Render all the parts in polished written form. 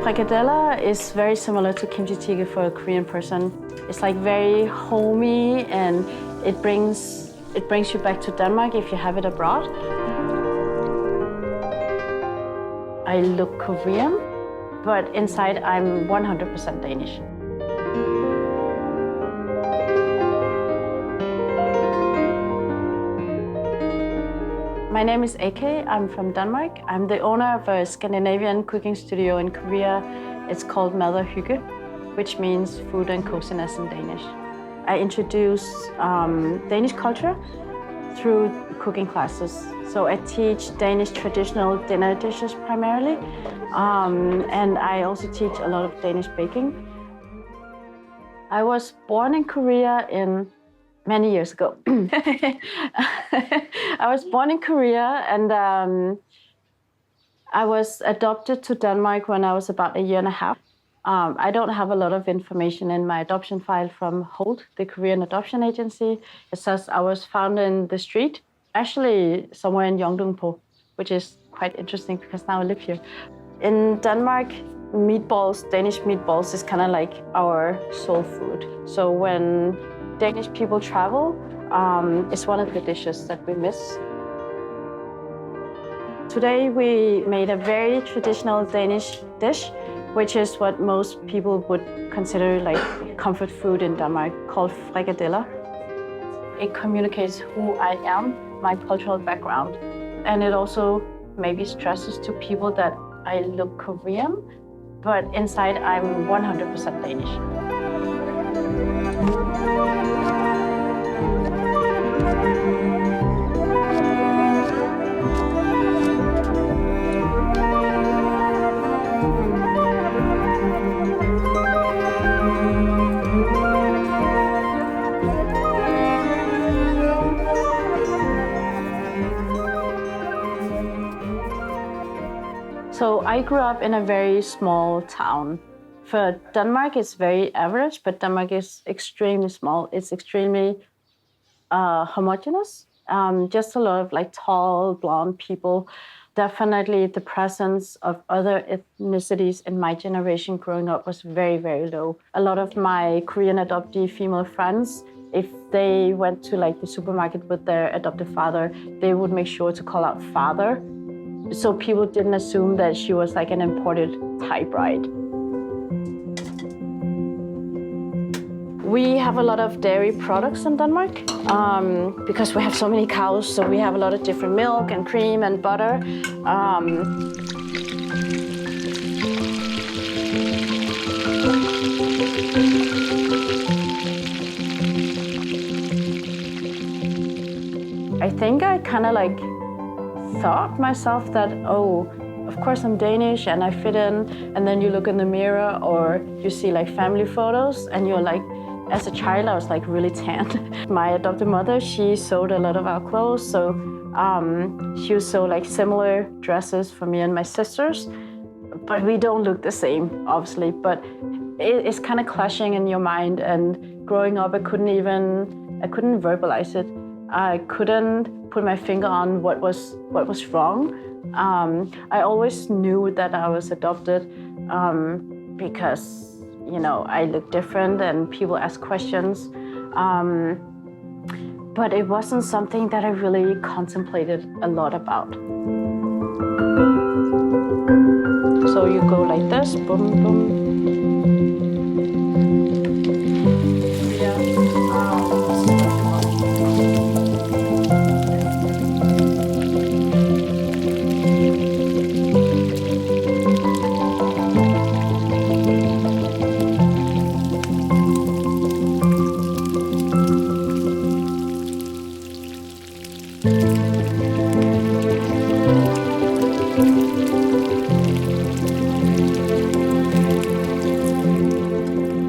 Frikadelle is very similar to kimchi jjigae for a Korean person. It's like very homey, and it brings you back to Denmark if you have it abroad. I look Korean, but inside I'm 100% Danish. My name is AK, I'm from Denmark. I'm the owner of a Scandinavian cooking studio in Korea. It's called Mad og Hygge, which means food and coziness in Danish. I introduce Danish culture through cooking classes. So I teach Danish traditional dinner dishes primarily, and I also teach a lot of Danish baking. I was born in Korea many years ago. I was born in Korea, and I was adopted to Denmark when I was about a year and a half. I don't have a lot of information in my adoption file from Holt, the Korean adoption agency. It says I was found in the street, actually somewhere in Yeongdeungpo, which is quite interesting because now I live here. In Denmark, Danish meatballs is kind of like our soul food. So when Danish people travel, it's one of the dishes that we miss. Today we made a very traditional Danish dish, which is what most people would consider like comfort food in Denmark, called frikadeller. It communicates who I am, my cultural background, and it also maybe stresses to people that I look Korean, but inside I'm 100% Danish. So I grew up in a very small town. For Denmark, it's very average, but Denmark is extremely small. It's extremely homogeneous. Just a lot of like tall, blonde people. Definitely the presence of other ethnicities in my generation growing up was very, very low. A lot of my Korean adoptee female friends, if they went to like the supermarket with their adoptive father, they would make sure to call out father. So people didn't assume that she was like an imported Thai bride. We have a lot of dairy products in Denmark because we have so many cows. So we have a lot of different milk and cream and butter. I think I kind of like thought myself that, oh, of course I'm Danish and I fit in, and then you look in the mirror or you see like family photos and you're like, as a child I was like really tanned. My adopted mother, she sewed a lot of our clothes, so she would sew like similar dresses for me and my sisters, but we don't look the same, obviously, but it's kind of clashing in your mind, and growing up I couldn't verbalize it. I couldn't put my finger on what was wrong. I always knew that I was adopted because, you know, I look different and people ask questions. But it wasn't something that I really contemplated a lot about. So you go like this, boom, boom.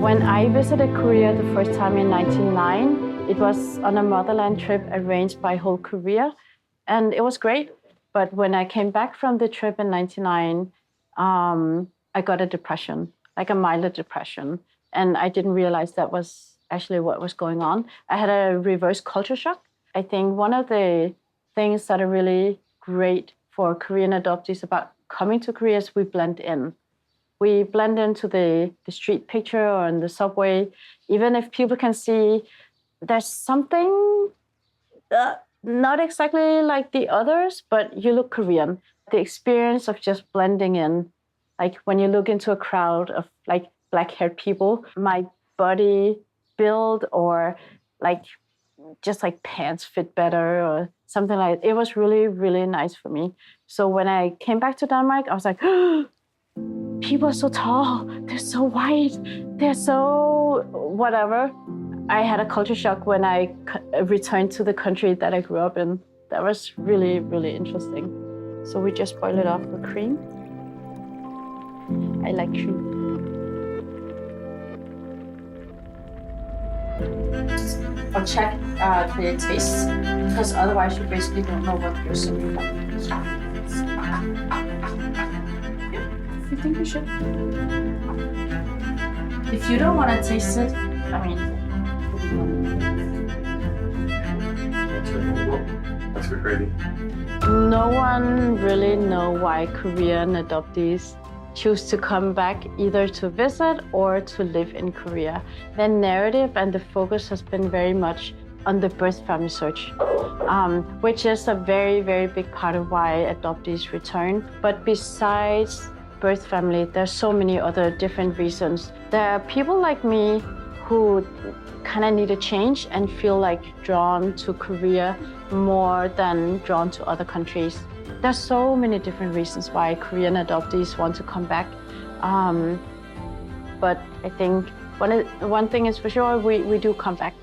When I visited Korea the first time in 1999, it was on a motherland trip arranged by Whole Korea, and it was great. But when I came back from the trip in 1999, I got a depression, like a milder depression, and I didn't realize that was actually what was going on. I had a reverse culture shock. I think one of the things that are really great for Korean adoptees about coming to Korea is we blend in. We blend into the street picture or in the subway. Even if people can see there's something not exactly like the others, but you look Korean. The experience of just blending in, like when you look into a crowd of like black-haired people, my body build or like just like pants fit better or something like that. It was really, really nice for me. So when I came back to Denmark, I was like, people are so tall, they're so white, they're so whatever. I had a culture shock when I returned to the country that I grew up in. That was really, really interesting. So we just boil it off with cream. I like cream. Or check the taste, because otherwise you basically don't know what you're serving. You think you should? If you don't want to taste it, I mean. That's crazy. No one really know why Korean adoptees choose to come back either to visit or to live in Korea. The narrative and the focus has been very much on the birth family search, which is a very, very big part of why adoptees return. But besides birth family, there's so many other different reasons. There are people like me who kind of need a change and feel like drawn to Korea more than drawn to other countries. There's so many different reasons why Korean adoptees want to come back. But I think one thing is for sure, we do come back.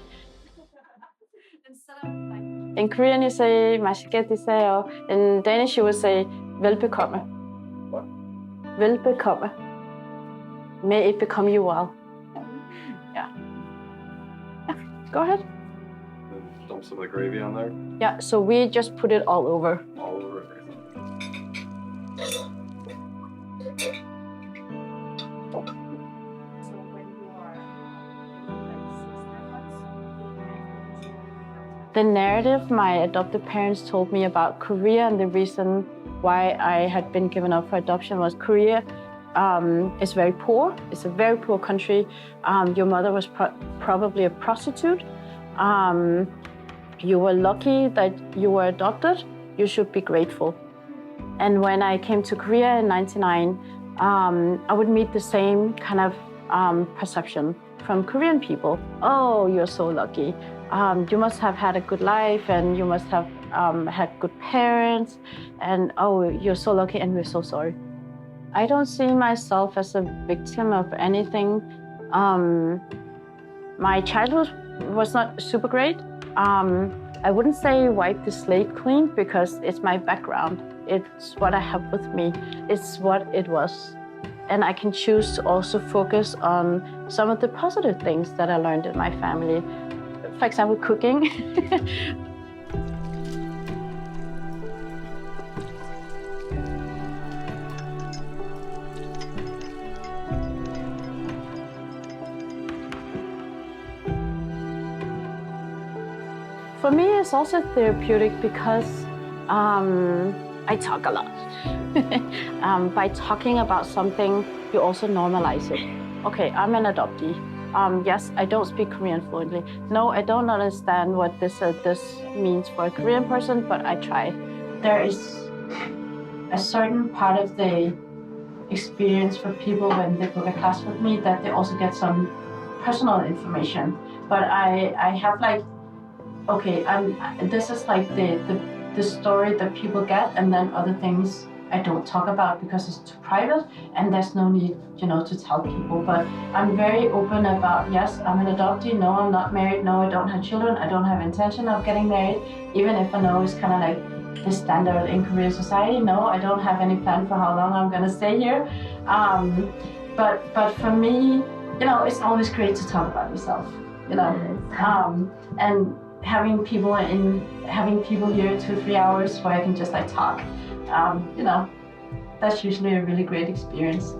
In Korean you say 맛있게 드세요. In Danish you would say velbekomme. What? Velbekomme. May it become you well. Yeah. Go ahead. Then dump some of the gravy on there. Yeah, so we just put it all over. All over it. The narrative my adoptive parents told me about Korea and the reason why I had been given up for adoption was Korea is very poor. It's a very poor country. Your mother was probably a prostitute. You were lucky that you were adopted. You should be grateful. And when I came to Korea in '99, I would meet the same kind of perception from Korean people. Oh, you're so lucky. You must have had a good life and you must have had good parents. And oh, you're so lucky and we're so sorry. I don't see myself as a victim of anything. My childhood was not super great. I wouldn't say wipe the slate clean because it's my background. It's what I have with me. It's what it was. And I can choose to also focus on some of the positive things that I learned in my family. For example, cooking. For me, it's also therapeutic because I talk a lot. By talking about something, you also normalize it. Okay, I'm an adoptee. Yes, I don't speak Korean fluently. No, I don't understand what this means for a Korean person, but I try. There is a certain part of the experience for people when they book a class with me that they also get some personal information. But I have like, okay, this is like the story that people get, and then other things I don't talk about because it's too private and there's no need, to tell people. But I'm very open about, yes, I'm an adoptee. No, I'm not married. No, I don't have children. I don't have intention of getting married, even if I know it's kind of like the standard in Korean society. No, I don't have any plan for how long I'm gonna stay here. But for me, it's always great to talk about yourself, and having people here 2-3 hours where I can just like talk, that's usually a really great experience.